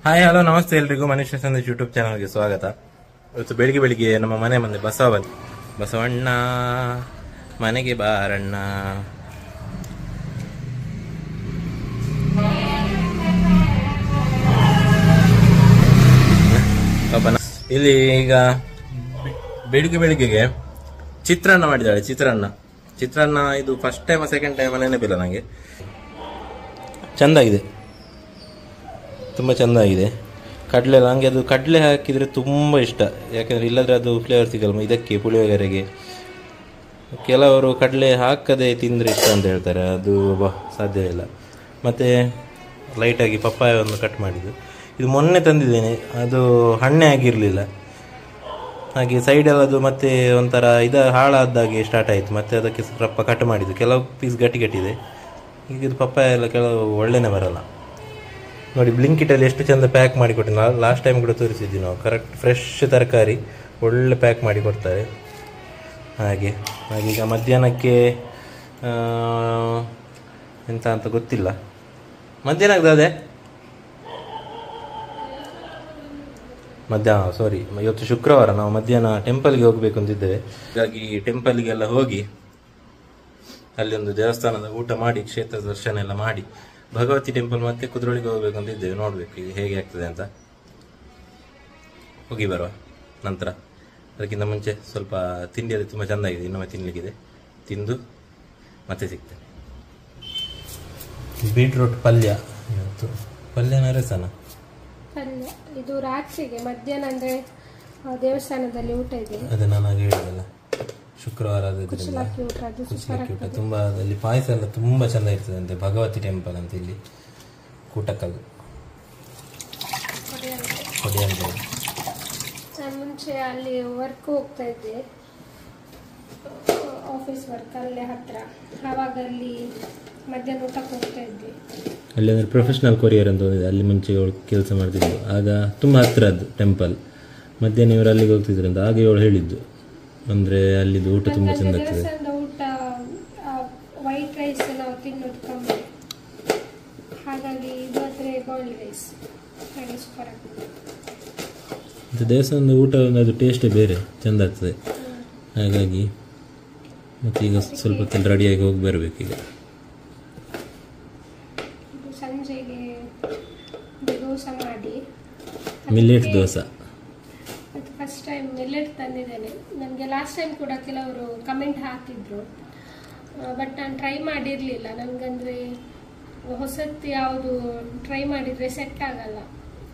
Hi hello ನಮಸ್ತೆ ಎಲ್ರಿಗೂ ಮನುಷ್ಯ ಸಂದೇಶ್ ಯೂಟ್ಯೂಬ್ ಚಾನಲ್ಗೆ ಸ್ವಾಗತ. ಇವತ್ತು ಬೆಳಿಗ್ಗೆ ಬೆಳಿಗ್ಗೆ ನಮ್ಮ ಮನೆ ಮುಂದೆ ಬಸವಣ್ಣ ಮನೆಗೆ ಬಾರಣ್ಣ. ಇಲ್ಲಿ ಈಗ ಬೆಳಿಗ್ಗೆ ಬೆಳಿಗ್ಗೆಗೆ ಚಿತ್ರಾನ್ನ ಮಾಡಿದ್ದಾಳೆ. ಚಿತ್ರಾನ್ನ ಇದು ಫಸ್ಟ್ ಟೈಮ್ ಸೆಕೆಂಡ್ ಟೈಮ್ ನೆನಪಿಲ್ಲ ನನಗೆ. ಚೆಂದಾಗಿದೆ, ತುಂಬ ಚೆಂದಾಗಿದೆ. ಕಡಲೆ ನನಗೆ ಅದು ಕಡಲೆ ಹಾಕಿದರೆ ತುಂಬ ಇಷ್ಟ, ಯಾಕಂದರೆ ಇಲ್ಲದ್ರೆ ಅದು ಫ್ಲೇವರ್ ಸಿಗಲ್ಲ. ಇದಕ್ಕೆ ಪುಳಿಯೋಗರೆಗೆ ಕೆಲವರು ಕಡಲೆ ಹಾಕದೆ ತಿಂದರೆ ಇಷ್ಟ ಅಂತ ಹೇಳ್ತಾರೆ, ಅದು ಸಾಧ್ಯ ಇಲ್ಲ. ಮತ್ತು ಲೈಟಾಗಿ ಪಪ್ಪಾಯವನ್ನು ಕಟ್ ಮಾಡಿದ್ದು, ಇದು ಮೊನ್ನೆ ತಂದಿದ್ದೇನೆ, ಅದು ಹಣ್ಣೆ ಆಗಿರಲಿಲ್ಲ. ಹಾಗೆ ಸೈಡಲ್ಲಿ ಅದು ಮತ್ತೆ ಒಂಥರ ಹಾಳಾದಾಗೆ ಸ್ಟಾರ್ಟ್ ಆಯಿತು. ಮತ್ತು ಅದಕ್ಕೆ ಸ್ವಲ್ಪ ಕಟ್ ಮಾಡಿದ್ದು, ಕೆಲವು ಪೀಸ್ ಗಟ್ಟಿದೆ. ಈಗ ಇದು ಪಪ್ಪಾಯ ಎಲ್ಲ ಕೆಲವು ಒಳ್ಳೆನೇ ಬರಲ್ಲ. ನೋಡಿ ಬ್ಲಿಂಕಿಟಲ್ಲಿ ಎಷ್ಟು ಚೆಂದ ಪ್ಯಾಕ್ ಮಾಡಿ ಕೊಟ್ಟಿದ್ದು. ಲಾಸ್ಟ್ ಟೈಮ್ ಕೂಡ ತೋರಿಸಿದ್ವಿ ನಾವು. ಕರೆಕ್ಟ್ ಫ್ರೆಶ್ ತರಕಾರಿ ಒಳ್ಳೆ ಪ್ಯಾಕ್ ಮಾಡಿ ಕೊಡ್ತಾರೆ. ಹಾಗೆ ಈಗ ಮಧ್ಯಾಹ್ನಕ್ಕೆ ಎಂತ ಅಂತ ಗೊತ್ತಿಲ್ಲ. ಮಧ್ಯಾಹ್ನಕ್ಕೆ ಇವತ್ತು ಶುಕ್ರವಾರ, ನಾವು ಮಧ್ಯಾಹ್ನ ಟೆಂಪಲ್ಗೆ ಹೋಗಬೇಕು ಅಂತಿದ್ದೇವೆ. ಹಾಗಾಗಿ ಟೆಂಪಲ್ಗೆಲ್ಲ ಹೋಗಿ ಅಲ್ಲಿ ಒಂದು ದೇವಸ್ಥಾನದ ಊಟ ಮಾಡಿ ಕ್ಷೇತ್ರ ದರ್ಶನ ಎಲ್ಲ ಮಾಡಿ ಭಗವತಿ ಟೆಂಪಲ್ ಮತ್ತೆ ಕುದ್ರೋಳಿಗೆ ಹೋಗ್ಬೇಕು ಅಂತ ಇದ್ದೇವೆ. ನೋಡ್ಬೇಕು ಈಗ ಹೇಗೆ ಆಗ್ತದೆ ಅಂತ. ಹೋಗಿ ಬರುವ ನಂತರ. ಅದಕ್ಕಿಂತ ಮುಂಚೆ ಸ್ವಲ್ಪ ತಿಂಡಿ ಅದು ತುಂಬ ಚೆಂದಾಗಿದೆ, ಇನ್ನೊಮ್ಮೆ ತಿನ್ನಲಿಕ್ಕಿದೆ. ತಿಂದು ಮತ್ತೆ ಸಿಗ್ತೇನೆ. ಬೀಟ್ರೂಟ್ ಪಲ್ಯ, ಇವತ್ತು ಪಲ್ಯನ ರಸನ ಪಲ್ಯ. ಇದು ರಾತ್ರಿಗೆ, ಮಧ್ಯಾಹ್ನ ಅಂದ್ರೆ ದೇವಸ್ಥಾನದಲ್ಲಿ ಊಟ ಇದೆ. ಅದೇ ನಾನು ಹೇಳಿದಲ್ಲ, ಶುಕ್ರವಾರ ಆದ್ರಿಂದ ಕುಚ್ಚಲಕ್ಕಿ ಊಟ ತುಂಬ. ಅಲ್ಲಿ ಪಾಯಸ ಎಲ್ಲ ತುಂಬ ಚೆಂದ ಇರ್ತದೆ ಅಂತೆ, ಭಗವತಿ ಟೆಂಪಲ್ ಅಂತ ಇಲ್ಲಿ ಕೂಟಕ್ಕಲ್ ಕೊಡಿ ಅಂತ. ನಾನು ಮುಂಚೆ ಅಲ್ಲಿ ವರ್ಕ್ ಹೋಗ್ತಾ ಇದ್ದೆ, ಆಫೀಸ್ ವರ್ಕ್ ಅಲ್ಲೇ ಹತ್ರ. ಆವಾಗ ಅಲ್ಲಿ ಮಧ್ಯಾಹ್ನ ಊಟಕ್ಕೆ ಹೋಗ್ತಾ ಇದ್ದೆ. ಅಲ್ಲಿ ಅಂದರೆ ಪ್ರೊಫೆಷನಲ್ ಕೊರಿಯರ್ ಅಂತ ಹೋಗಿದೆ, ಅಲ್ಲಿ ಮುಂಚೆ ಇವಳು ಕೆಲಸ ಮಾಡ್ತಿದ್ಳು. ಆಗ ತುಂಬ ಹತ್ರ ಅದು ಟೆಂಪಲ್. ಮಧ್ಯಾಹ್ನ ಇವರು ಅಲ್ಲಿಗೆ ಹೋಗ್ತಿದ್ರು ಅಂತ ಆಗ ಇವಳು ಹೇಳಿದ್ದು. ಅಂದರೆ ಅಲ್ಲಿದ್ದು ಊಟ ತುಂಬ ಚೆಂದ ಆಗ್ತದೆ. ಊಟ ವೈಟ್ ರೈಸ್ ನಾವು ತಿನ್ನೋದು ಕಮ್ಮಿ, ಹಾಗಾಗಿ ಇದಾದ್ರೆ ಬಾಯ್ಲ್ಡ್ ರೈಸ್ ಹಾಗೆ ಸೂಪರ್ ಆಗ್ತದೆ. ಮತ್ತು ದೇವಸ್ಥಾನದ ಊಟ ಅದು ಟೇಸ್ಟೇ ಬೇರೆ, ಚೆಂದ ಆಗ್ತದೆ. ಹಾಗಾಗಿ ಮತ್ತು ಈಗ ಸ್ವಲ್ಪ ಹೊತ್ತಲ್ಲಿ ರೆಡಿಯಾಗಿ ಹೋಗಿ ಬರಬೇಕೀಗ. ಸಂಜೆಗೆ ದೋಸೆ ಮಾಡಿ, millet dosa. First time millet ತಂದಿದ್ದೇನೆ. ನನಗೆ ಲಾಸ್ಟ್ ಟೈಮ್ ಕೂಡ ಕೆಲವರು ಕಮೆಂಟ್ ಹಾಕಿದ್ರು, ಬಟ್ ನಾನು ಟ್ರೈ ಮಾಡಿರಲಿಲ್ಲ. ನನಗಂದರೆ ಹೊಸತ್ತು ಯಾವುದು ಟ್ರೈ ಮಾಡಿದರೆ ಸೆಟ್ ಆಗಲ್ಲ.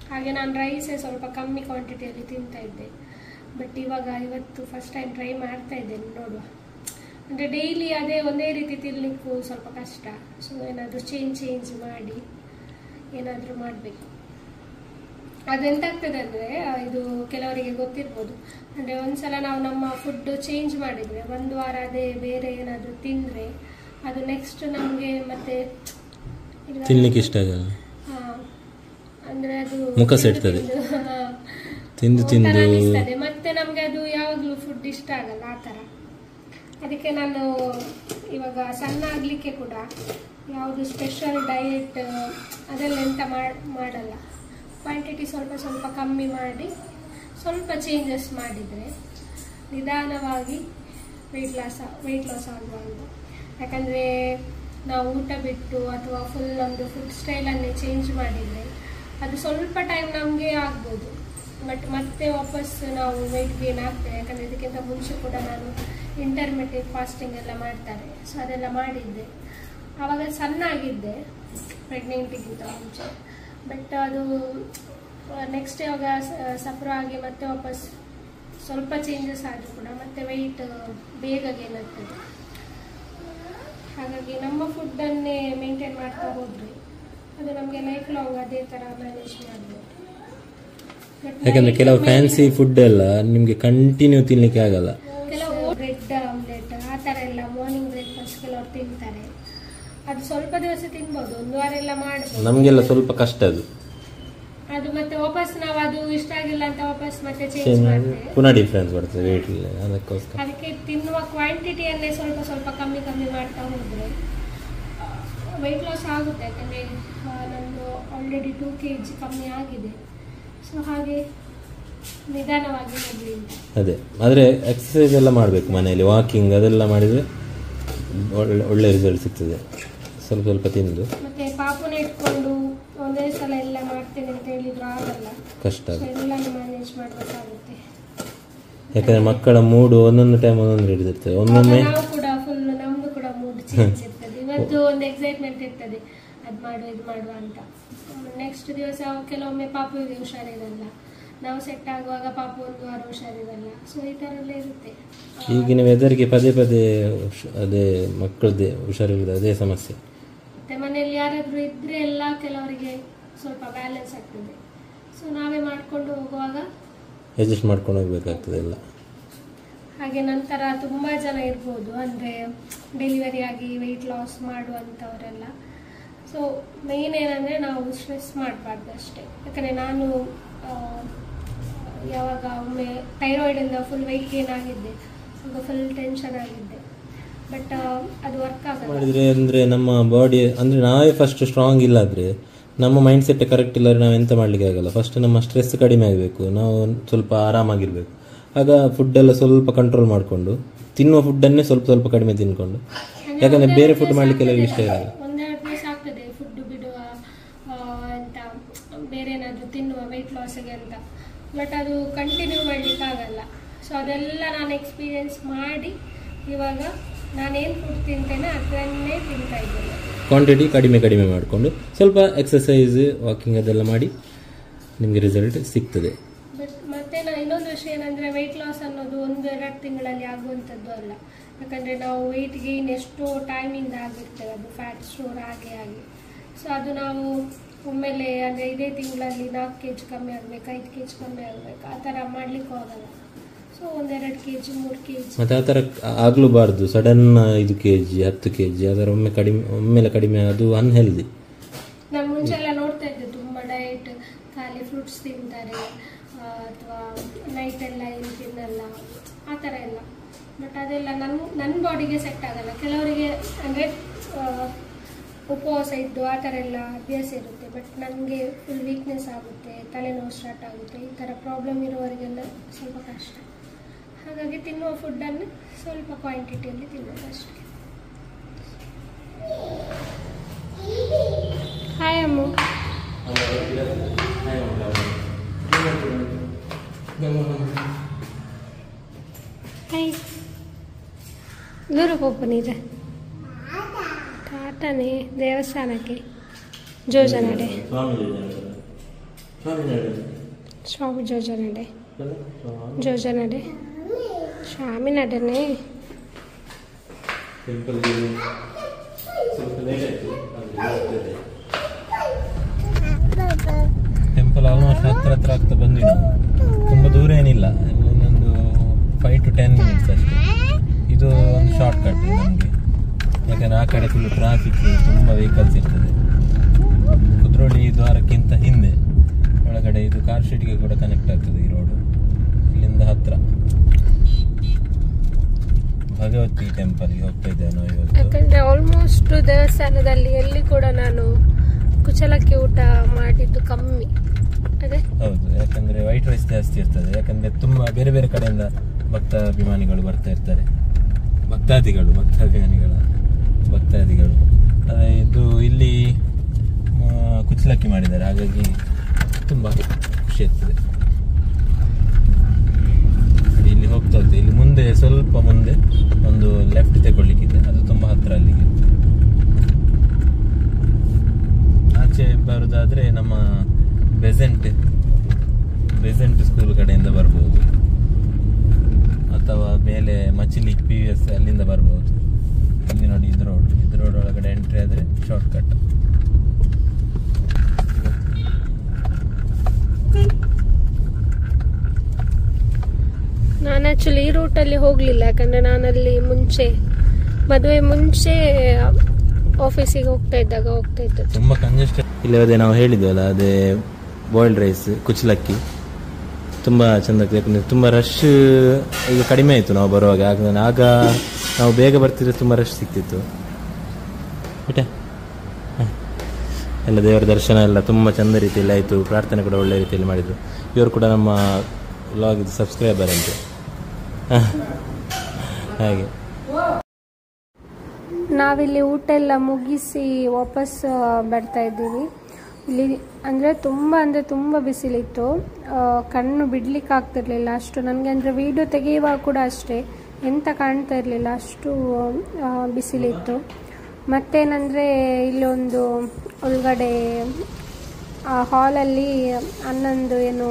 ಹಾಗೆ ನಾನು ರೈಸೇ ಸ್ವಲ್ಪ ಕಮ್ಮಿ ಕ್ವಾಂಟಿಟಿಯಲ್ಲಿ ತಿಂತಾ ಇದ್ದೆ. ಬಟ್ ಇವತ್ತು ಫಸ್ಟ್ ಟೈಮ್ ಟ್ರೈ ಮಾಡ್ತಾ ಇದ್ದೇನೆ, ನೋಡುವ. ಅಂದರೆ ಡೈಲಿ ಅದೇ ಒಂದೇ ರೀತಿ ತಿನ್ನಲಿಕ್ಕೂ ಸ್ವಲ್ಪ ಕಷ್ಟ. ಸೊ ಏನಾದರೂ ಚೇಂಜ್ ಮಾಡಿ ಏನಾದರೂ ಮಾಡಬೇಕು. ಅದೆಂತಾಗ್ತದೆ ಅಂದರೆ, ಇದು ಕೆಲವರಿಗೆ ಗೊತ್ತಿರ್ಬೋದು, ಅಂದರೆ ಒಂದ್ಸಲ ನಾವು ನಮ್ಮ ಫುಡ್ ಚೇಂಜ್ ಮಾಡಿದರೆ, ಒಂದು ವಾರ ಅದೇ ಬೇರೆ ಏನಾದರೂ ತಿಂದರೆ ಅದು ನೆಕ್ಸ್ಟ್ ನಮಗೆ ಮತ್ತೆ ತಿನ್ನಲಿಕ್ಕೆ ಇಷ್ಟ ಆಗಲ್ಲ. ಅಂದರೆ ಅದು ಮುಖ ಸೆಟ್ತದೆ, ತಿಂದು ಅನಿಸ್ತದೆ. ಮತ್ತೆ ನಮಗೆ ಅದು ಯಾವಾಗಲೂ ಫುಡ್ ಇಷ್ಟ ಆಗಲ್ಲ ಆ ಥರ. ಅದಕ್ಕೆ ನಾನು ಇವಾಗ ಸಣ್ಣ ಆಗಲಿಕ್ಕೆ ಕೂಡ ಯಾವುದು ಸ್ಪೆಷಲ್ ಡಯಟ್ ಅದೆಲ್ಲ ಎಂತ ಮಾಡಲ್ಲ. ಕ್ವಾಂಟಿಟಿ ಸ್ವಲ್ಪ ಕಮ್ಮಿ ಮಾಡಿ ಸ್ವಲ್ಪ ಚೇಂಜಸ್ ಮಾಡಿದರೆ ನಿಧಾನವಾಗಿ ವೆಯ್ಟ್ ಲಾಸ್ ಆಗುವಾಗ. ಯಾಕಂದರೆ ನಾವು ಊಟ ಬಿಟ್ಟು ಅಥವಾ ಫುಲ್ ನಮ್ಮದು ಫುಡ್ ಸ್ಟೈಲನ್ನೇ ಚೇಂಜ್ ಮಾಡಿದರೆ ಅದು ಸ್ವಲ್ಪ ಟೈಮ್ ನಮಗೆ ಆಗ್ಬೋದು, ಬಟ್ ಮತ್ತೆ ವಾಪಸ್ ನಾವು ವೆಯ್ಟ್ ಗೇನ್ ಆಗ್ತೇವೆ. ಯಾಕಂದರೆ ಇದಕ್ಕಿಂತ ಮುಂಚೆ ಕೂಡ ನಾನು ಇಂಟರ್ಮಿಟೆಂಟ್ ಫಾಸ್ಟಿಂಗ್ ಎಲ್ಲ ಮಾಡ್ತಾರೆ, ಸೊ ಅದೆಲ್ಲ ಮಾಡಿದ್ದೆ. ಆವಾಗ ಸಣ್ಣ ಆಗಿದ್ದೆ ಪ್ರೆಗ್ನೆಂಟಿಗಿಂತ ಮುಂಚೆ. ಬಟ್ ಅದು ನೆಕ್ಸ್ಟ್ ಯಾವಾಗ ಸಫರ್ ಆಗಿ ಮತ್ತೆ ವಾಪಸ್ ಸ್ವಲ್ಪ ಚೇಂಜಸ್ ಆದರೂ ಕೂಡ ಮತ್ತೆ ವೆಯ್ಟ್ ಬೇಗ ಗೇನ್ ಆಗ್ತದೆ. ಹಾಗಾಗಿ ನಮ್ಮ ಫುಡ್ಡನ್ನೇ ಮೇಂಟೈನ್ ಮಾಡ್ತಾ ಹೋದರೆ ಅದು ನಮಗೆ ಲೈಫ್ ಲಾಂಗ್ ಅದೇ ಥರ ಮ್ಯಾನೇಜ್ ಮಾಡ್ಬೋದು. ಯಾಕಂದರೆ ಕೆಲವು ಫ್ಯಾನ್ಸಿ ಫುಡ್ ಎಲ್ಲ ನಿಮಗೆ ಕಂಟಿನ್ಯೂ ತಿನ್ನಲಿಕ್ಕೆ ಆಗಲ್ಲ. ಕೆಲವು ಬ್ರೆಡ್ ಆಮ್ಲೆಟ್ ಆ ಥರ ಎಲ್ಲ ಮಾರ್ನಿಂಗ್ ಬ್ರೇಕ್ಫಾಸ್ಟ್ ಕೆಲವರು ತಿಂತಾರೆ. ಅದು ಸ್ವಲ್ಪ ದಿವಸ ತಿನ್ಬೋದು, ಒಂದು ವಾರ ಎಲ್ಲ ಮಾಡ್ಬೋದು. ನಮಗೆಲ್ಲ ಸ್ವಲ್ಪ ಕಷ್ಟ ಅದು ಮತ್ತೆ ವಾಪಸ್ ನಾವು ಅದು ಇಷ್ಟ ಆಗಿಲ್ಲ ಅಂತ ವಾಪಸ್ ಮತ್ತೆ ಚೇಂಜ್ ಮಾಡ್ತೇವೆ, ಪುನಃ ಡಿಫ್ರೆನ್ಸ್ ಬರ್ತದೆ ವೇಟ್. ಅದಕ್ಕೆ ತಿನ್ನುವ ಕ್ವಾಂಟಿಟಿಯನ್ನೇ ಸ್ವಲ್ಪ ಕಮ್ಮಿ ಮಾಡ್ತಾ ಹೋದ್ರೆ ವೆಯ್ಟ್ ಲಾಸ್ ಆಗುತ್ತೆ, ಯಾಕಂದರೆ ನಂದು ಆಲ್ರೆಡಿ 2 kg ಕಮ್ಮಿ ಆಗಿದೆ. ಸೊ ಹಾಗೆ ನಿಧಾನವಾಗಿ ಹೋಗಲಿ ಅಂತ. ಅದೇ, ಆದರೆ ಎಕ್ಸಸೈಸ್ ಎಲ್ಲ ಮಾಡಬೇಕು ಮನೆಯಲ್ಲಿ, ವಾಕಿಂಗ್ ಅದೆಲ್ಲ ಮಾಡಿದರೆ ಒಳ್ಳೆ ರಿಸಲ್ಟ್ ಸಿಗ್ತದೆ. ಸ್ವಲ್ಪ ಸ್ವಲ್ಪ ತಿಂದು ಮತ್ತೆ ಪಾಪುನ ಇಟ್ಕೊಂಡು ಒಂದೇ ಸಲ ಎಲ್ಲ ಮಾಡ್ತೇನೆ ಅಂತ ಹೇಳಿದ್ರು ಆಗಲ್ಲ, ಕಷ್ಟ, ಎಲ್ಲ ಮ್ಯಾನೇಜ್ ಮಾಡಬೇಕಾಗುತ್ತೆ. ಯಾಕಂದ್ರೆ ಮಕ್ಕಳ ಮೂಡು ಒಂದೊಂದು ಟೈಮ್ ಒಂದೊಂದು ಹಿಡಿದಿರ್ತದೆ. ಒಮ್ಮೊಮ್ಮೆ ನಾವು ಕೂಡ ಫುಲ್ ನಮ್ದು ಕೂಡ ಮೂಡ್ ಚೇಂಜ್ ಇರ್ತದೆ. ಇವತ್ತು ಒಂದು ಎಕ್ಸೈಟ್ಮೆಂಟ್ ಇರ್ತದೆ, ಅದು ಮಾಡು ಇದು ಮಾಡುವ ಅಂತ. ನೆಕ್ಸ್ಟ್ ದಿವಸ ಕೆಲವೊಮ್ಮೆ ಪಾಪುವಿಗೆ ಹುಷಾರಿರಲ್ಲ, ನಾವು ಸೆಟ್ ಆಗುವಾಗ ಪಾಪು 1 ವಾರ ಹುಷಾರಿರಲ್ಲ. ಸೊ ಈ ಥರ ಎಲ್ಲ ಇರುತ್ತೆ. ಈಗಿನ ವೆದರ್ಗೆ ಪದೇ ಪದೇ ಅದೇ ಮಕ್ಕಳದ್ದೇ ಹುಷಾರಿರೋದು ಅದೇ ಸಮಸ್ಯೆ. ಮತ್ತೆ ಮನೆಯಲ್ಲಿ ಯಾರಾದರೂ ಇದ್ರೆ ಎಲ್ಲ ಕೆಲವರಿಗೆ ಸ್ವಲ್ಪ ಬ್ಯಾಲೆನ್ಸ್ ಆಗ್ತದೆ. ಸೊ ನಾವೇ ಮಾಡಿಕೊಂಡು ಹೋಗುವಾಗ ಅಡ್ಜಸ್ಟ್ ಮಾಡ್ಕೊಂಡು ಹೋಗ್ಬೇಕಾಗ್ತದೆ ಎಲ್ಲ. ಹಾಗೆ ನಂತರ ತುಂಬ ಜನ ಇರ್ಬೋದು, ಅಂದರೆ ಡೆಲಿವರಿ ಆಗಿ ವೆಯ್ಟ್ ಲಾಸ್ ಮಾಡುವಂಥವರೆಲ್ಲ. ಸೊ ಮೇನ್ ಏನಂದರೆ ನಾವು ಸ್ಟ್ರೆಸ್ ಮಾಡಬಾರ್ದು ಅಷ್ಟೇ. ಯಾಕಂದರೆ ನಾನು ಯಾವಾಗ ಒಮ್ಮೆ ಥೈರಾಯ್ಡಿಂದ ಫುಲ್ ವೆಯ್ಟ್ ಗೇನ್ ಆಗಿದ್ದೆ, ಈಗ ಫುಲ್ ಟೆನ್ಷನ್ ಆಗಿದ್ದೆ. ಬಟ್ ಅದು ವರ್ಕ್ ಆಗಲ್ಲ ಮಾಡಿದರೆ. ಅಂದರೆ ನಮ್ಮ ಬಾಡಿ ಅಂದರೆ ನಾವೇ ಫಸ್ಟ್ ಸ್ಟ್ರಾಂಗ್ ಇಲ್ಲಾದರೆ, ನಮ್ಮ ಮೈಂಡ್ ಸೆಟ್ ಕರೆಕ್ಟ್ ಇಲ್ಲಾದ್ರೆ ನಾವು ಎಂತ ಮಾಡಲಿಕ್ಕೆ ಆಗಲ್ಲ. ಫಸ್ಟ್ ನಮ್ಮ ಸ್ಟ್ರೆಸ್ ಕಡಿಮೆ ಆಗಬೇಕು, ನಾವು ಸ್ವಲ್ಪ ಆರಾಮಾಗಿರಬೇಕು. ಆಗ ಫುಡ್ಡೆಲ್ಲ ಸ್ವಲ್ಪ ಕಂಟ್ರೋಲ್ ಮಾಡಿಕೊಂಡು, ತಿನ್ನುವ ಫುಡ್ಡನ್ನೇ ಸ್ವಲ್ಪ ಸ್ವಲ್ಪ ಕಡಿಮೆ ತಿನ್ಕೊಂಡು, ಯಾಕಂದರೆ ಬೇರೆ ಫುಡ್ ಮಾಡಲಿಕ್ಕೆಲ್ಲ ಇಷ್ಟ ಇರಲ್ಲ. 1-2 ದಿವಸ ಆಗ್ತದೆ ಫುಡ್ ಬಿಡುವ ಅಂತ, ಬೇರೆ ಏನಾದರೂ ತಿನ್ನುವ ವೆಯ್ಟ್ ಲಾಸ್ಗೆ ಅಂತ. ಬಟ್ ಅದು ಕಂಟಿನ್ಯೂ ಮಾಡಲಿಕ್ಕಾಗಲ್ಲ. ಸೊ ಅದೆಲ್ಲ ನಾನು ಎಕ್ಸ್ಪೀರಿಯೆನ್ಸ್ ಮಾಡಿ ಇವಾಗ ನಾನೇನು ಫುಡ್ ತಿಂತೇನೆ ಅದನ್ನೇ ತಿಂತಾ ಇದ್ದೇನೆ. ಕ್ವಾಂಟಿಟಿ ಕಡಿಮೆ ಮಾಡಿಕೊಂಡು ಸ್ವಲ್ಪ ಎಕ್ಸಸೈಸ್ ವಾಕಿಂಗ್ ಅದೆಲ್ಲ ಮಾಡಿ ನಿಮಗೆ ರಿಸಲ್ಟ್ ಸಿಗ್ತದೆ. ಬಟ್ ಮತ್ತೆ ಇನ್ನೊಂದು ವಿಷಯ ಏನಂದರೆ, ವೆಯ್ಟ್ ಲಾಸ್ ಅನ್ನೋದು 1-2 ತಿಂಗಳಲ್ಲಿ ಆಗುವಂಥದ್ದು ಅಲ್ಲ. ಯಾಕಂದರೆ ನಾವು ವೆಯ್ಟ್ ಗೇನ್ ಎಷ್ಟೋ ಟೈಮಿಂದ ಆಗಿರ್ತೇವೆ, ಅದು ಫ್ಯಾಟ್ ಸ್ಟೋರ್ ಆಗಿ. ಸೊ ಅದು ನಾವು ಒಮ್ಮೆಲೆ ಅಂದರೆ ಇದೇ ತಿಂಗಳಲ್ಲಿ 4 kg ಕಮ್ಮಿ ಆಗಬೇಕು, 5 kg ಕಮ್ಮಿ ಆಗಬೇಕು, ಆ ಥರ ಮಾಡಲಿಕ್ಕೂ ಆಗಲ್ಲ. ಸೊ 1-2 kg 3 kg ಮತ್ತು ಆ ಥರ ಆಗಲೂಬಾರ್ದು. ಸಡನ್ 5 kg 10 kg ಅದರ ಒಮ್ಮೆಲೆ ಕಡಿಮೆ, ಅದು ಅನ್ಹೆಲ್ದಿ. ನಾನು ಮುಂಚೆ ಎಲ್ಲ ನೋಡ್ತಾ ಇದ್ದೆ, ತುಂಬ ಡಯಟ್, ಖಾಲಿ ಫ್ರೂಟ್ಸ್ ತಿಂತಾರೆ ಅಥವಾ ನೈಟೆಲ್ಲ ಏನು ತಿನ್ನಲ್ಲ, ಆ ಥರ ಎಲ್ಲ. ಬಟ್ ಅದೆಲ್ಲ ನನ್ನ ಬಾಡಿಗೆ ಸೆಟ್ ಆಗಲ್ಲ. ಕೆಲವರಿಗೆ ಅಂದರೆ ಉಪವಾಸ ಇದ್ದು ಆ ಥರ ಎಲ್ಲ ಅಭ್ಯಾಸ ಇರುತ್ತೆ. ಬಟ್ ನನಗೆ ಫುಲ್ ವೀಕ್ನೆಸ್ ಆಗುತ್ತೆ, ತಲೆನೋವು ಸ್ಟಾರ್ಟ್ ಆಗುತ್ತೆ. ಈ ಥರ ಪ್ರಾಬ್ಲಮ್ ಇರೋವರಿಗೆಲ್ಲ ಸ್ವಲ್ಪ ಕಷ್ಟ. ಹಾಗಾಗಿ ತಿನ್ನುವ ಫುಡ್ಡನ್ನು ಸ್ವಲ್ಪ ಕ್ವಾಂಟಿಟಿಯಲ್ಲಿ ತಿನ್ನೋದು ಅಷ್ಟೇ. ಹಾಯ್ ಅಮ್ಮ. ಹಾಯ್ ದೂರ ಹೋಗ್ಬನ್ನಿದೆ ಟಾಟನೇ ದೇವಸ್ಥಾನಕ್ಕೆ ಜೋಜನಡೆ ಸ್ವಾಮಿ ಜೋಜನಡೆ ಸ್ವಾಮಿ ನಡೆನೇ ಟೆಂಪಲ್ ಆಲ್ಮೋಸ್ಟ್ ಹತ್ರ ಆಗ್ತಾ ಬಂದ್ವಿ ನಾವು. ತುಂಬ ದೂರ ಏನಿಲ್ಲ, ಇನ್ನೊಂದು 5 to 10 minutes ಅಷ್ಟೇ. ಇದು ಒಂದು ಶಾರ್ಟ್ ಕಟ್ ನಮಗೆ, ಯಾಕಂದರೆ ಆ ಕಡೆ ಫುಲ್ ಟ್ರಾಫಿಕ್, ತುಂಬ ವೆಹಿಕಲ್ಸ್ ಇರ್ತದೆ. ಕುದ್ರೋಳಿ ದ್ವಾರಕ್ಕಿಂತ ಹಿಂದೆ ಒಳಗಡೆ ಇದು ಕಾರ್ ಸ್ಟ್ರೀಟ್ಗೆ ಕೂಡ ಕನೆಕ್ಟ್ ಆಗ್ತದೆ ಈ ರೋಡು. ಇಲ್ಲಿಂದ ಹತ್ರ ಭಗವತಿ ಟೆಂಪಲ್ಗೆ ಹೋಗ್ತಾ ಇದ್ದೇವೆ ನಾವು ಇವತ್ತು. ಯಾಕಂದರೆ ಆಲ್ಮೋಸ್ಟ್ ದೇವಸ್ಥಾನದಲ್ಲಿ ಎಲ್ಲಿ ಕೂಡ ನಾನು ಕುಚಲಕ್ಕಿ ಊಟ ಮಾಡಿದ್ದು ಕಮ್ಮಿ. ಅದೇ ಹೌದು, ಯಾಕಂದರೆ ವೈಟ್ ರೈಸ್ ಜಾಸ್ತಿ ಇರ್ತದೆ. ಯಾಕಂದರೆ ತುಂಬ ಬೇರೆ ಬೇರೆ ಕಡೆಯಿಂದ ಭಕ್ತಾಭಿಮಾನಿಗಳು ಬರ್ತಾ ಇರ್ತಾರೆ. ಭಕ್ತಾದಿಗಳು ಇದು ಇಲ್ಲಿ ಕುಚಲಕ್ಕಿ ಮಾಡಿದ್ದಾರೆ, ಹಾಗಾಗಿ ತುಂಬ ಖುಷಿ ಆಗ್ತದೆ. ಇಲ್ಲಿ ಹೋಗ್ತಾ ಇರ್ತದೆ. ಇಲ್ಲಿ ಮುಂದೆ ಸ್ವಲ್ಪ ಮುಂದೆ ಒಂದು ಲೆಫ್ಟ್ ತಗೊಳ್ಳಿಕ್ಕಿದೆ, ಅದು ತುಂಬ ಹತ್ರ ಅಲ್ಲಿಗೆ. ಆಚೆ ಬರೋದಾದ್ರೆ ನಮ್ಮ ಬೆಸೆಂಟ್ ಸ್ಕೂಲ್ ಕಡೆಯಿಂದ ಬರ್ಬೋದು, ಅಥವಾ ಮೇಲೆ ಮಚಿಲಿ PVS ಅಲ್ಲಿಂದ ಬರ್ಬೋದು. ಇಲ್ಲಿ ನೋಡಿ, ಇದು ರೋಡ್ ಒಳಗಡೆ ಎಂಟ್ರಿ ಆದರೆ ಶಾರ್ಟ್ ಕಟ್. ನಾನು ಆ್ಯಕ್ಚುಲಿ ಈ ರೂಟಲ್ಲಿ ಹೋಗಲಿಲ್ಲ, ಯಾಕಂದರೆ ನಾನಲ್ಲಿ ಮದುವೆ ಮುಂಚೆ ಆಫೀಸಿಗೆ ಹೋಗ್ತಾ ಇದ್ದು ತುಂಬ ಕಂಜೆಸ್ಟೆಡ್. ಇಲ್ಲಿ ಅದೇ ನಾವು ಹೇಳಿದ್ವಲ್ಲ, ಅದೇ ಬಾಯ್ಲ್ಡ್ ರೈಸ್ ಕುಚಲಕ್ಕಿ ತುಂಬ ಚೆಂದ ಆಗ್ತದೆ. ಯಾಕಂದರೆ ತುಂಬ ರಶ್ ಈಗ ಕಡಿಮೆ ಆಯಿತು ನಾವು ಬರುವಾಗ. ಆಗ ನಾವು ಬೇಗ ಬರ್ತಿದ್ರೆ ತುಂಬ ರಶ್ ಸಿಗ್ತಿತ್ತು. ಎಲ್ಲ ದೇವರ ದರ್ಶನ ಎಲ್ಲ ತುಂಬ ಚೆಂದ ರೀತಿಯಲ್ಲಿ ಆಯಿತು. ಪ್ರಾರ್ಥನೆ ಕೂಡ ಒಳ್ಳೆ ರೀತಿಯಲ್ಲಿ ಮಾಡಿದರು. ಇವರು ಕೂಡ ನಮ್ಮ ವ್ಲಾಗ್ ಸಬ್ಸ್ಕ್ರೈಬರ್ ಅಂತೆ. ಹಾಗೆ ನಾವಿಲ್ಲಿ ಊಟ ಎಲ್ಲ ಮುಗಿಸಿ ವಾಪಸ್ ಬರ್ತಾ ಇದ್ದೀವಿ. ಇಲ್ಲಿ ಅಂದರೆ ತುಂಬ ಬಿಸಿಲಿತ್ತು. ಕಣ್ಣು ಬಿಡ್ಲಿಕ್ಕೆ ಆಗ್ತಿರ್ಲಿಲ್ಲ ಅಷ್ಟು. ನನಗೆ ಅಂದರೆ ವಿಡಿಯೋ ತೆಗೆಯುವಾಗ ಕೂಡ ಅಷ್ಟೇ ಎಂತ ಕಾಣ್ತಾ ಇರಲಿಲ್ಲ, ಅಷ್ಟು ಬಿಸಿಲಿತ್ತು. ಮತ್ತೇನಂದರೆ ಇಲ್ಲೊಂದು ಒಳಗಡೆ ಹಾಲಲ್ಲಿ ಅನ್ನೊಂದು ಏನು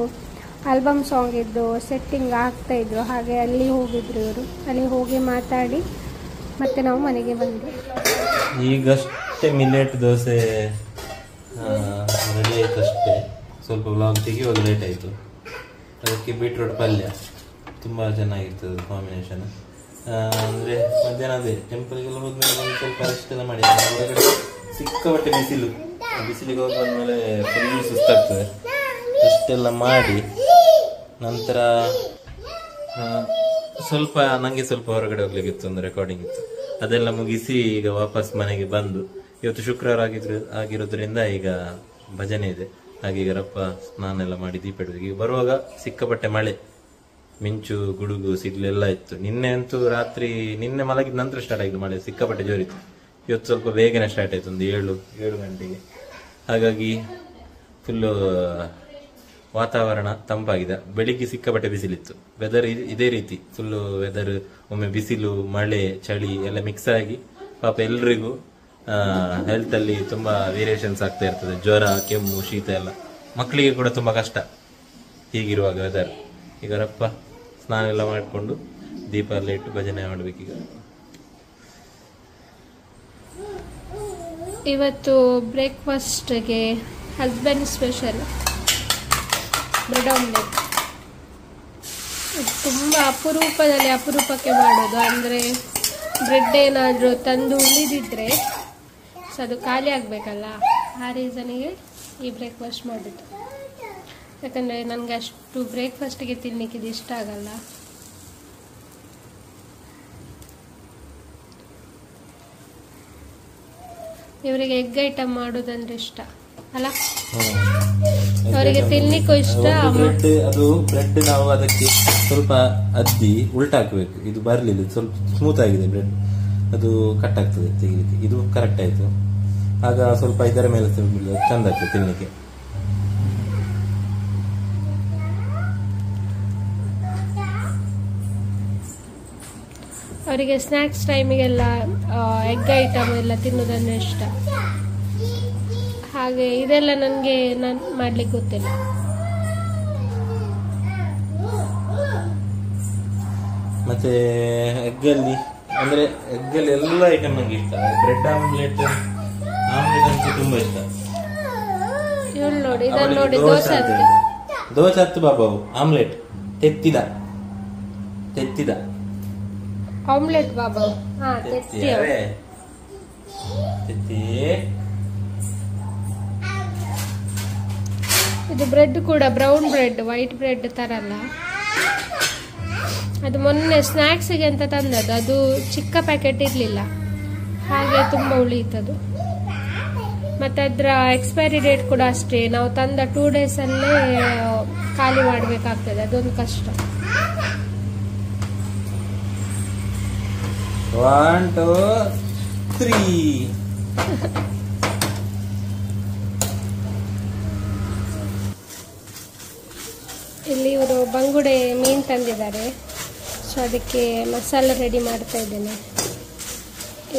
ಆಲ್ಬಮ್ ಸಾಂಗ್ ಇದ್ದು ಸೆಟ್ಟಿಂಗ್ ಆಗ್ತಾಯಿದ್ರು. ಹಾಗೆ ಅಲ್ಲಿ ಹೋಗಿದ್ರು ಇವರು. ಅಲ್ಲಿ ಹೋಗಿ ಮಾತಾಡಿ ಮತ್ತೆ ನಾವು ಮನೆಗೆ ಬಂದ್ವಿ. ಈಗಷ್ಟೇ ಮಿಲೆಟ್ ದೋಸೆ ರೆಡಿ ಆಯಿತು ಅಷ್ಟೇ. ಸ್ವಲ್ಪ ವ್ಲಾಗ್ ತೆಗೆಯುವಾಗ ಲೇಟ್ ಆಯಿತು. ಅದಕ್ಕೆ ಬೀಟ್ರೂಟ್ ಪಲ್ಯ ತುಂಬ ಚೆನ್ನಾಗಿರ್ತದೆ ಕಾಂಬಿನೇಷನ್. ಅಂದರೆ ಮಧ್ಯಾಹ್ನ ಅದೇ ಟೆಂಪಲ್ಗೆಲ್ಲ ಹೋದ್ಮೇಲೆ ಒಂದು ಸ್ವಲ್ಪ ರೆಸ್ಟ್ ಎಲ್ಲ ಮಾಡಿ, ಹೊರಗಡೆ ಸಿಕ್ಕಾಪಟ್ಟೆ ಬಿಸಿಲಿಗೆ ಹೋಗಿ ಬಂದಮೇಲೆ ಫುಲ್ ಸುಸ್ತಾಗ್ತದೆ. ಅಷ್ಟೆಲ್ಲ ಮಾಡಿ ನಂತರ ನನಗೆ ಸ್ವಲ್ಪ ಹೊರಗಡೆ ಹೋಗ್ಲಿಕ್ಕಿತ್ತು, ಒಂದು ರೆಕಾರ್ಡಿಂಗ್ ಇತ್ತು. ಅದೆಲ್ಲ ಮುಗಿಸಿ ಈಗ ವಾಪಸ್ ಮನೆಗೆ ಬಂದು, ಇವತ್ತು ಶುಕ್ರವಾರ ಆಗಿರೋದ್ರಿಂದ ಈಗ ಭಜನೆ ಇದೆ. ಹಾಗೆ ಈಗ ರಪ್ಪ ಸ್ನಾನ ಎಲ್ಲ ಮಾಡಿ ದೀಪ ಇಡೋದು. ಈಗ ಬರುವಾಗ ಸಿಕ್ಕಾಪಟ್ಟೆ ಮಳೆ, ಮಿಂಚು, ಗುಡುಗು, ಸಿಡ್ಲೆಲ್ಲ ಇತ್ತು. ನಿನ್ನೆ ಮಲಗಿದ ನಂತರ ಸ್ಟಾರ್ಟ್ ಆಗಿದ್ದು ಮಳೆ, ಸಿಕ್ಕಾಪಟ್ಟೆ ಜೋರಿತ್ತು. ಇವತ್ತು ಸ್ವಲ್ಪ ಬೇಗನೆ ಸ್ಟಾರ್ಟ್ ಆಯ್ತು, ಒಂದು 7 ಗಂಟೆಗೆ. ಹಾಗಾಗಿ ಫುಲ್ಲು ವಾತಾವರಣ ತಂಪಾಗಿದೆ. ಬೆಳಿಗ್ಗೆ ಸಿಕ್ಕಾಪಟ್ಟೆ ಬಿಸಿಲಿತ್ತು. ವೆದರ್ ಇದೇ ರೀತಿ ಫುಲ್ಲು ವೆದರ್, ಒಮ್ಮೆ ಬಿಸಿಲು, ಮಳೆ, ಚಳಿ ಎಲ್ಲ ಮಿಕ್ಸ್ ಆಗಿ ಪಾಪ ಎಲ್ರಿಗೂ ಹೆಲ್ತ್ ಅಲ್ಲಿ ತುಂಬಾ ವೇರಿಯೇಷನ್ಸ್ ಆಗ್ತಾ ಇರ್ತದೆ. ಜ್ವರ, ಕೆಮ್ಮು, ಶೀತ ಎಲ್ಲ. ಮಕ್ಕಳಿಗೆ ಕೂಡ ತುಂಬಾ ಕಷ್ಟ ಹೀಗಿರುವಾಗ ವೆದರ್. ಈಗ ರಪ್ಪ ಸ್ನಾನ ಎಲ್ಲ ಮಾಡಿಕೊಂಡು ದೀಪ ಎಲ್ಲ ಇಟ್ಟು ಭಜನೆ ಮಾಡ್ಬೇಕೀಗ. ಇವತ್ತು ಬ್ರೇಕ್ಫಾಸ್ಟ್ಗೆ ಹಸ್ಬೆಂಡ್ ಸ್ಪೆಷಲ್ ಬ್ರೆಡ್ ಆಮ್ಲೆಟ್. ತುಂಬ ಅಪರೂಪಕ್ಕೆ ಮಾಡೋದು. ಅಂದರೆ ಬ್ರೆಡ್ ಏನಾದರೂ ತಂದು ಉಳಿದಿದ್ರೆ ಸೊ ಅದು ಖಾಲಿ ಆಗಬೇಕಲ್ಲ, ಆ ರೀಸನಿಗೆ ಈ ಬ್ರೇಕ್ಫಾಸ್ಟ್ ಮಾಡಿದ್ದು. ಯಾಕಂದರೆ ನನಗೆ ಅಷ್ಟು ಬ್ರೇಕ್ಫಾಸ್ಟಿಗೆ ತಿನ್ನಲಿಕ್ಕೆ ಇದು ಇಷ್ಟ ಆಗಲ್ಲ. ಇವರಿಗೆ ಎಗ್ ಐಟಮ್ ಮಾಡೋದಂದ್ರೆ ಇಷ್ಟ ಅಲ್ಲ, ಅವರಿಗೆ ತಿನ್ಲಿಕ್ಕೂ ಇಷ್ಟ. ಅದು ಬ್ರೆಡ್ ನಾವು ಅದಕ್ಕೆ ಸ್ವಲ್ಪ ಅದ್ದಿ ಉಲ್ಟಾಕ್ಬೇಕು. ಇದು ಬರ್ಲಿಲ್ಲ, ಸ್ವಲ್ಪ ಸ್ಮೂತ್ ಆಗಿದೆ ಬ್ರೆಡ್, ಅದು ಕಟ್ ಆಗ್ತದೆ ತೆಗಿಲಿಕ್ಕೆ. ಇದು ಕರೆಕ್ಟ್ ಆಯ್ತು. ಆಗ ಸ್ವಲ್ಪ ಇದರ ಮೇಲೆ ಚಂದ ಆಗ್ತದೆ ತಿನ್ಲಿಕ್ಕೆ. ಅವರಿಗೆ ಸ್ನ್ಯಾಕ್ಸ್ ಟೈಮಿಗೆಲ್ಲ ಎಗ್ ಐಟಮ್ ಎಲ್ಲ ತಿನ್ನೋದಂದ್ರೆ ಇಷ್ಟ. ಹಾಗೆ ಇದೆಲ್ಲ ನಾನು ಮಾಡ್ಲಿಕ್ಕೆ ಗೊತ್ತಿಲ್ಲ. ಮತ್ತೆ ಎಗ್ಗಲ್ಲಿ ಎಲ್ಲ ಐಟಮ್ ನಂಗೆ ಇಷ್ಟ. ಬ್ರೆಡ್ ಆಮ್ಲೆಟ್ ಅಂತೂ ತುಂಬಾ ಇಷ್ಟ. ಇವಳು ನೋಡಿ, ಇದನ್ನು ನೋಡಿ, ದೋಸೆ ಹತ್ತು ಬಾಬು. ಆಮ್ಲೆಟ್ ತೆತ್ತಿದ ಆಮ್ಲೆಟ್ ಬಾಬು. ಇದು ಬ್ರೆಡ್ ಕೂಡ ಬ್ರೌನ್ ಬ್ರೆಡ್, ವೈಟ್ ಬ್ರೆಡ್ ತರಲ್ಲ. ಅದು ಮೊನ್ನೆ ಸ್ನ್ಯಾಕ್ಸಿಗೆ ಅಂತ ತಂದದ್ದು. ಅದು ಚಿಕ್ಕ ಪ್ಯಾಕೆಟ್ ಇರಲಿಲ್ಲ, ಹಾಗೆ ತುಂಬ ಉಳಿಯಿತದು. ಮತ್ತು ಅದರ ಎಕ್ಸ್ಪೈರಿ ಡೇಟ್ ಕೂಡ ಅಷ್ಟೇ. ನಾವು ತಂದ 2 ಡೇಸಲ್ಲೇ ಖಾಲಿ ಮಾಡಬೇಕಾಗ್ತದೆ. ಅದೊಂದು ಕಷ್ಟ. 1 2 3 ಇಲ್ಲಿ ಇವರು ಬಂಗುಡೆ ಮೀನು ತಂದಿದ್ದಾರೆ. ಸೊ ಅದಕ್ಕೆ ಮಸಾಲ ರೆಡಿ ಮಾಡ್ತಾ ಇದ್ದೇನೆ.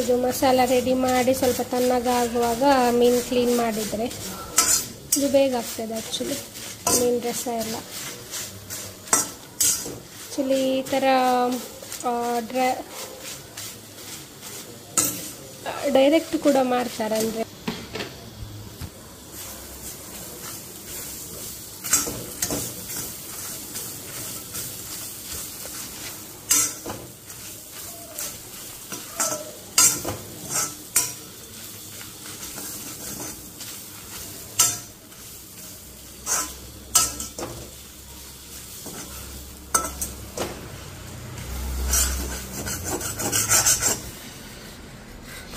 ಇದು ಮಸಾಲ ರೆಡಿ ಮಾಡಿ ಸ್ವಲ್ಪ ತಣ್ಣಗಾಗುವಾಗ ಮೀನು ಕ್ಲೀನ್ ಮಾಡಿದರೆ ಇದು ಬೇಗ ಆಗ್ತದೆ. ಆ್ಯಕ್ಚುಲಿ ಮೀನು ರಸ ಎಲ್ಲ ಆ್ಯಕ್ಚುಲಿ ಈ ಥರ ಡೈರೆಕ್ಟ್ ಕೂಡ ಮಾಡ್ತಾರೆ. ಅಂದರೆ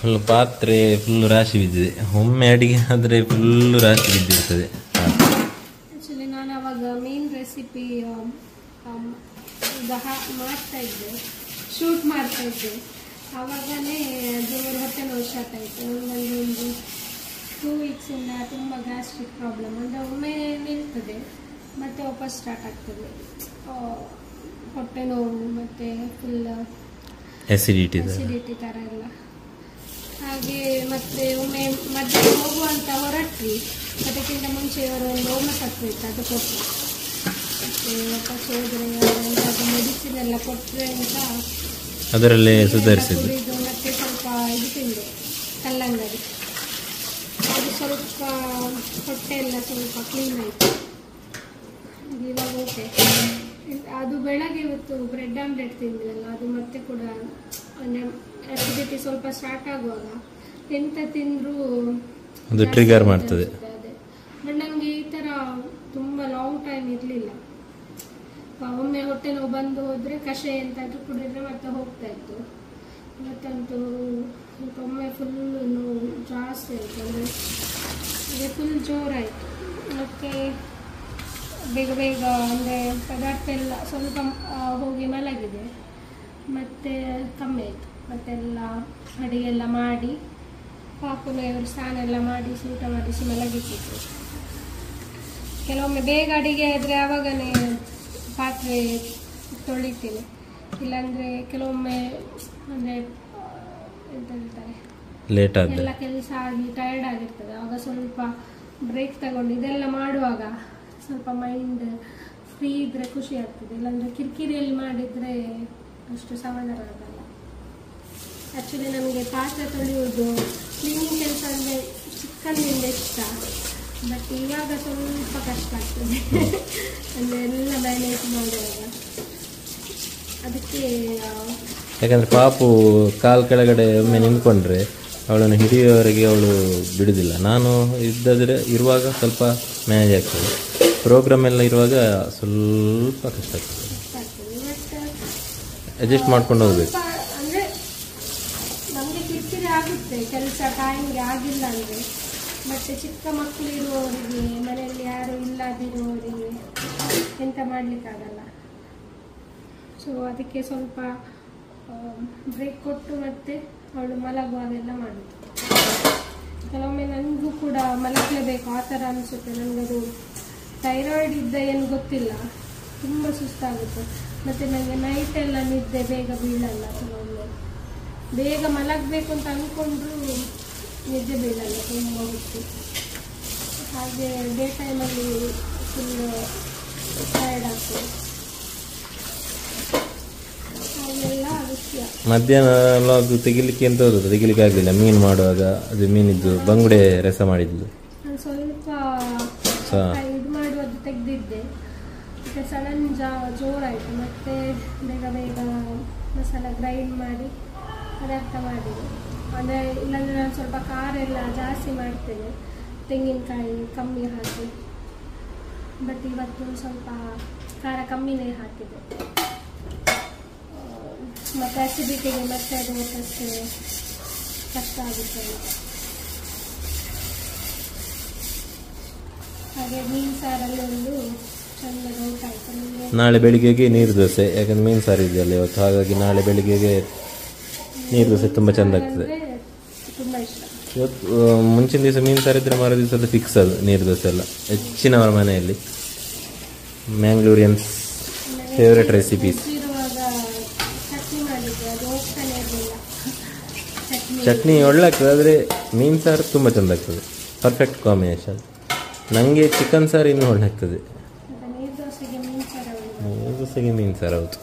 ಫುಲ್ ಪಾತ್ರೆ ಫುಲ್ ರಾಶಿ ಬಿದ್ದಿದೆ. ಒಮ್ಮೆ ಅಡಿಗೆ ಆದರೆ ಫುಲ್ಲು ರಾಶಿ ಬಿದ್ದಿರ್ತದೆ. ಆ್ಯಕ್ಚುಲಿ ನಾನು ಅವಾಗ ಮೇನ್ ರೆಸಿಪಿ ಮಾಡ್ತಾ ಇದ್ದೆ, ಶೂಟ್ ಮಾಡ್ತಾ ಇದ್ದೆ. ಆವಾಗಲೇ ಜೋರು ಹೊಟ್ಟೆ ನೋವು ಸ್ಟಾರ್ಟ್ ಆಯಿತು. ಒಂದು 2 ವೀಕ್ಸಿಂದ ತುಂಬ ಗ್ಯಾಸ್ಟ್ರಿಕ್ ಪ್ರಾಬ್ಲಮ್. ಅಂದರೆ ಒಮ್ಮೆ ನಿಲ್ತದೆ ಮತ್ತು ವಾಪಸ್ ಸ್ಟಾರ್ಟ್ ಆಗ್ತದೆ ಹೊಟ್ಟೆ ನೋವು ಮತ್ತು ಫುಲ್ ಎಸಿಡಿಟಿ ಥರ ಎಲ್ಲ. ಹಾಗೆ ಮತ್ತೆ ಒಮ್ಮೆ ಮಧ್ಯಾಹ್ನ ಹೋಗುವಂತ ಹೊರಟ್ವಿ. ಅದಕ್ಕಿಂತ ಮುಂಚೆ ಇವರು ಒಂದು ಹೋಮಸತ್ವ ಇತ್ತು, ಅದು ಕೊಟ್ಟರು. ಮತ್ತೆ ವಾಪಸ್ ಹೋದರೆ ಅದು ಮೆಡಿಸಿನ್ ಎಲ್ಲ ಕೊಟ್ಟರೆ ಅಂತ ಅದರಲ್ಲೇ ಸುಧಾರಿಸಿದ್ದು. ಮತ್ತೆ ಸ್ವಲ್ಪ ಇದು ತಿಂದೆ, ಕಲ್ಲಂಗಡಿ. ಅದು ಸ್ವಲ್ಪ ಹೊಟ್ಟೆ ಎಲ್ಲ ಸ್ವಲ್ಪ ಕ್ಲೀನ್ ಆಯಿತು. ಇವಾಗ ಓಕೆ. ಅದು ಬೆಳಗ್ಗೆ ಇವತ್ತು ಬ್ರೆಡ್ ಆಮ್ಲೆಟ್ ತಿಂದಿಲ್ಲ, ಅದು ಮತ್ತೆ ಕೂಡ ಅಸಿಡಿಟಿ ಸ್ವಲ್ಪ ಸ್ಟಾರ್ಟ್ ಆಗುವಾಗ ಎಂತ ತಿಂದರೂ ಅದು ಟ್ರಿಗರ್ ಮಾಡ್ತದೆ. ಅದೇ ಬಟ್ ನನಗೆ ಈ ಥರ ತುಂಬ ಲಾಂಗ್ ಟೈಮ್ ಇರಲಿಲ್ಲ. ಒಮ್ಮೆ ಹೊಟ್ಟೆ ನೋವು ಬಂದು ಹೋದರೆ ಕಷಾಯ ಎಂತಾದರೂ ಕುಡಿದ್ರೆ ಮತ್ತೆ ಹೋಗ್ತಾ ಇತ್ತು. ಮತ್ತಂತೂ ಒಮ್ಮೆ ಫುಲ್ ನೋವು ಜಾಸ್ತಿ ಆಯಿತು, ಅಂದರೆ ಅದೇ ಫುಲ್ ಜೋರಾಯಿತು. ಮತ್ತು ಬೇಗ ಬೇಗ ಅಂದರೆ ಪದಾರ್ಥ ಎಲ್ಲ ಸ್ವಲ್ಪ ಹೋಗಿ ಮಲಗಿದೆ, ಮತ್ತು ಕಮ್ಮಿ ಆಯಿತು. ಮತ್ತೆಲ್ಲ ಅಡಿಗೆಲ್ಲ ಮಾಡಿ ಪಾಪುನೆಯವರು ಸ್ನಾನ ಎಲ್ಲ ಮಾಡಿಸಿ ಊಟ ಮಾಡಿಸಿ ಮಲಗಿಸಿದ್ರು. ಕೆಲವೊಮ್ಮೆ ಬೇಗ ಅಡಿಗೆ ಆದರೆ ಆವಾಗನೇ ಪಾತ್ರೆ ತೊಳಿತೀನಿ. ಇಲ್ಲಾಂದರೆ ಕೆಲವೊಮ್ಮೆ ಅಂದರೆ ಎಂತ ಹೇಳ್ತಾರೆ, ಲೇಟ್ ಆದ ಎಲ್ಲ ಕೆಲಸ ಆಗಿ ಟಯರ್ಡ್ ಆಗಿರ್ತದೆ. ಆವಾಗ ಸ್ವಲ್ಪ ಬ್ರೇಕ್ ತಗೊಂಡು ಇದೆಲ್ಲ ಮಾಡುವಾಗ ಸ್ವಲ್ಪ ಮೈಂಡ್ ಫ್ರೀ ಇದ್ದರೆ ಖುಷಿ ಆಗ್ತದೆ. ಇಲ್ಲಾಂದರೆ ಕಿರಿಕಿರಿಯಲ್ಲಿ ಮಾಡಿದರೆ ಅಷ್ಟು ಸಮಾಧಾನ ಆಗಲ್ಲ. ಆ್ಯಕ್ಚುಲಿ ನಮಗೆ ಪಾತ್ರೆ ತೊಳೆಯುವುದು, ಕ್ಲೀನಿಂಗ್ ಕೆಲಸ ಅಂದರೆ ಚಿಕ್ಕಂದಿನಿಂದ ಇಷ್ಟ. ಬಟ್ ಇವಾಗ ಸ್ವಲ್ಪ ಕಷ್ಟ ಆಗ್ತದೆ ಅಂದರೆ ಎಲ್ಲ ಮ್ಯಾನೇಜ್ ಮಾಡುವಾಗ. ಅದಕ್ಕೆ ಯಾಕಂದರೆ ಪಾಪು ಕಾಲು ಕೆಳಗಡೆ ಒಮ್ಮೆ ನಿಂತ್ಕೊಂಡ್ರೆ ಅವಳನ್ನು ಹಿಡಿಯುವವರೆಗೆ ಅವಳು ಬಿಡುವುದಿಲ್ಲ. ನಾನು ಇರುವಾಗ ಸ್ವಲ್ಪ ಮ್ಯಾನೇಜ್ ಆಗ್ತದೆ. ಪ್ರೋಗ್ರಾಮ್ ಎಲ್ಲ ಇರುವಾಗ ಸ್ವಲ್ಪ ಕಷ್ಟ ಆಗ್ತದೆ. ಅಡ್ಜಸ್ಟ್ ಮಾಡ್ಕೊಂಡು ಹೋಗ್ಬೇಕು. ಅಂದರೆ ನಮಗೆ ಕಿರಿಕಿರಿ ಆಗುತ್ತೆ ಕೆಲಸ ಟೈಮ್ಗೆ ಆಗಿಲ್ಲ ಅಂದರೆ. ಮತ್ತು ಚಿಕ್ಕ ಮಕ್ಕಳು ಇರುವವರಿಗೆ, ಮನೆಯಲ್ಲಿ ಯಾರು ಇಲ್ಲದಿರುವವರಿಗೆ ಎಂತ ಮಾಡಲಿಕ್ಕಾಗಲ್ಲ. ಸೊ ಅದಕ್ಕೆ ಸ್ವಲ್ಪ ಬ್ರೇಕ್ ಕೊಟ್ಟು ಮತ್ತೆ ಅವಳು ಮಲಗುವಾಗೆಲ್ಲ ಮಾಡಿದ್ದು. ಕೆಲವೊಮ್ಮೆ ನನಗೂ ಕೂಡ ಮಲಗಲೇಬೇಕು ಆ ಥರ ಅನಿಸುತ್ತೆ. ನನಗದು ಥೈರಾಯ್ಡ್ ಇದ್ದ ಏನು ಗೊತ್ತಿಲ್ಲ, ತುಂಬ ಸುಸ್ತಾಗುತ್ತೆ. ಮತ್ತು ನನಗೆ ನೈಟೆಲ್ಲ ನಿದ್ದೆ ಬೇಗ ಬೀಳಲ್ಲ. ಕೆಲವೊಮ್ಮೆ ಬೇಗ ಮಲಗಬೇಕು ಅಂತ ಅಂದ್ಕೊಂಡ್ರೂ ನಿದ್ದೆ ಬೀಳಲ್ಲ ತುಂಬ ಹೊತ್ತು. ಹಾಗೆ ಡೇ ಟೈಮಲ್ಲಿ ಫುಲ್ ಟಯರ್ಡ್ ಆಗ್ತದೆ. ಹಾಗೆಲ್ಲ ವಿಷಯ. ಮಧ್ಯಾಹ್ನ ಲಾಗ್ ತೆಗಿಲಿಕ್ಕೆ ಎಂತ ಹೋದದ್ದು, ತೆಗಿಲಿಕ್ಕೆ ಆಗಲಿಲ್ಲ. ಮೀನು ಮಾಡುವಾಗ ಅದು ಮೀನಿದ್ದು ಬಂಗುಡೆ ರಸ ಮಾಡಿದ್ದು ನಾನು ಸ್ವಲ್ಪ ಇದು ಮಾಡುವುದು ತೆಗೆದಿದ್ದೆ. ಮತ್ತು ಸಡನ್ ಜೋರಾಯಿತು. ಮತ್ತು ಬೇಗ ಬೇಗ ಮಸಾಲ ಗ್ರೈಂಡ್ ಮಾಡಿ ಪದಾರ್ಥ ಮಾಡಿದೆ. ಅಂದರೆ ಇಲ್ಲಾಂದರೆ ನಾನು ಸ್ವಲ್ಪ ಖಾರ ಎಲ್ಲ ಜಾಸ್ತಿ ಮಾಡ್ತೇನೆ, ತೆಂಗಿನಕಾಯಿ ಕಮ್ಮಿ ಹಾಕಿ. ಬಟ್ ಇವತ್ತು ಸ್ವಲ್ಪ ಖಾರ ಕಮ್ಮಿನೇ ಹಾಕಿದೆ. ಮತ್ತು ಅಸಿಡಿಟಿಗೆ ಮತ್ತೆ ಅದು ಮತ್ತೆ ಕಷ್ಟ ಆಗುತ್ತೆ. ಹಾಗೆ ಮೀನು ಸಾರಲ್ಲಿ ಒಂದು ಚೆಂದ ಊಟ ಆಯಿತು ನಮಗೆ. ನಾಳೆ ಬೆಳಿಗ್ಗೆಗೆ ನೀರು ದೋಸೆ, ಯಾಕಂದ್ರೆ ಮೀನು ಸಾರು ಇದೆಯಲ್ಲ ಇವತ್ತು. ಹಾಗಾಗಿ ನಾಳೆ ಬೆಳಿಗ್ಗೆಗೆ ನೀರು ದೋಸೆ ತುಂಬ ಚೆಂದ ಆಗ್ತದೆ. ತುಂಬ ಇಷ್ಟ. ಇವತ್ತು ಮುಂಚಿನ ದಿವಸ ಮೀನು ಸಾರು ಇದ್ದರೆ ಮರು ದಿವಸದ ಫಿಕ್ಸ್ ಅದು ನೀರು ದೋಸೆ ಎಲ್ಲ ಹೆಚ್ಚಿನವರ ಮನೆಯಲ್ಲಿ. ಮ್ಯಾಂಗ್ಳೂರಿಯನ್ಸ್ ಫೇವ್ರೆಟ್ ರೆಸಿಪೀಸ್. ಚಟ್ನಿ ಒಳ್ಳೆ ಆಗ್ತದೆ, ಆದರೆ ಮೀನು ಸಾರು ತುಂಬ ಚೆಂದ ಆಗ್ತದೆ. Perfect combination. ನನಗೆ ಚಿಕನ್ ಸಾರು ಇನ್ನೂ ಒಳ್ಳೆ ಆಗ್ತದೆ. ನೀರು ದೋಸೆಗೆ ಮೀನು ಸಾರು ಹೌದು.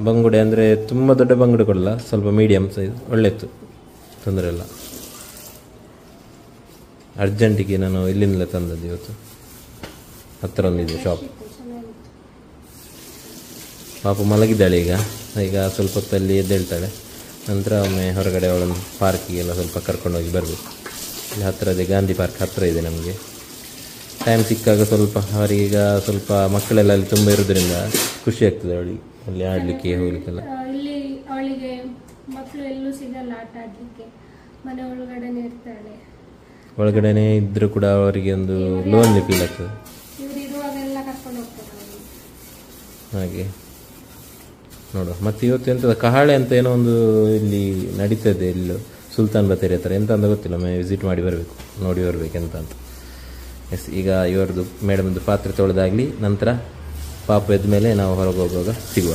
ಬಂಗುಡೆ ಅಂದರೆ ತುಂಬ ದೊಡ್ಡ ಬಂಗುಡೆ ಕೊಡಲ್ಲ, ಸ್ವಲ್ಪ ಮೀಡಿಯಮ್ ಸೈಜ್ ಒಳ್ಳೆಯಿತ್ತು, ತೊಂದರೆ ಇಲ್ಲ. ಅರ್ಜೆಂಟಿಗೆ ನಾನು ಇಲ್ಲಿಂದಲೇ ತಂದದ್ದು ಇವತ್ತು. ಹತ್ತಿರ ಒಂದಿದೆ ಶಾಪ್. ಪಾಪ ಮಲಗಿದ್ದಾಳೆ ಈಗ ಸ್ವಲ್ಪ ಹೊತ್ತಲ್ಲಿ ಎದ್ದೇಳ್ತಾಳೆ. ನಂತರ ಒಮ್ಮೆ ಹೊರಗಡೆ ಅವಳನ್ನು ಪಾರ್ಕಿಗೆಲ್ಲ ಸ್ವಲ್ಪ ಕರ್ಕೊಂಡೋಗಿ ಬರಬೇಕು. ಇಲ್ಲಿ ಹತ್ತಿರ ಇದೆ, ಗಾಂಧಿ ಪಾರ್ಕ್ ಹತ್ತಿರ ಇದೆ ನಮಗೆ. ಟೈಮ್ ಸಿಕ್ಕಾಗ ಸ್ವಲ್ಪ ಅವರಿಗೀಗ ಸ್ವಲ್ಪ ಮಕ್ಕಳೆಲ್ಲ ಅಲ್ಲಿ ತುಂಬ ಇರೋದ್ರಿಂದ ಖುಷಿ ಆಗ್ತದೆ ಅವಳಿಗೆ ಅಲ್ಲಿ ಆಡಲಿಕ್ಕೆ ಹೋಗ್ಲಿಕ್ಕೆಲ್ಲ. ಇಲ್ಲಿ ಅವಳಿಗೆ ಮಕ್ಕಳು ಎಲ್ಲೂ ಸಿಗಲ್ಲ ಆಟ ಆಡಲಿಕ್ಕೆ. ಮನೆ ಒಳಗಡೆನೆ ಇರ್ತಾಳೆ. ಒಳಗಡೆನೆ ಇದ್ರೂ ಕೂಡ ಅವರಿಗೆ ಒಂದು ಲೋನ್ಲಿ ಫೀಲ್ ಆಗ್ತದೆ. ಇವ್ರು ಇರುವಾಗೆಲ್ಲ ಕರ್ಕೊಂಡು ಹೋಗ್ತಾರೆ ಅವ್ರು. ಹಾಗೆ ನೋಡುವ. ಮತ್ತು ಇವತ್ತು ಎಂಥದ್ದು ಕಹಾಳೆ ಅಂತ ಏನೋ ಒಂದು ಇಲ್ಲಿ ನಡೀತದೆ, ಇಲ್ಲೂ ಸುಲ್ತಾನ್ ಬತ್ತೇರಿ ಹತ್ರ. ಎಂತ ಅಂತ ಗೊತ್ತಿಲ್ಲ, ವಿಸಿಟ್ ಮಾಡಿ ಬರಬೇಕು, ನೋಡಿ ಬರಬೇಕು ಎಂತ ಅಂತ. ಎಸ್, ಈಗ ಇವರದ್ದು ಮೇಡಮ್ದು ಪಾತ್ರೆ ತೊಳೆದಾಗಲಿ, ನಂತರ ಪಾಪ ಎದ್ದ ಮೇಲೆ ನಾವು ಹೊರಗೆ ಹೋಗುವಾಗ ಸಿಗುವ.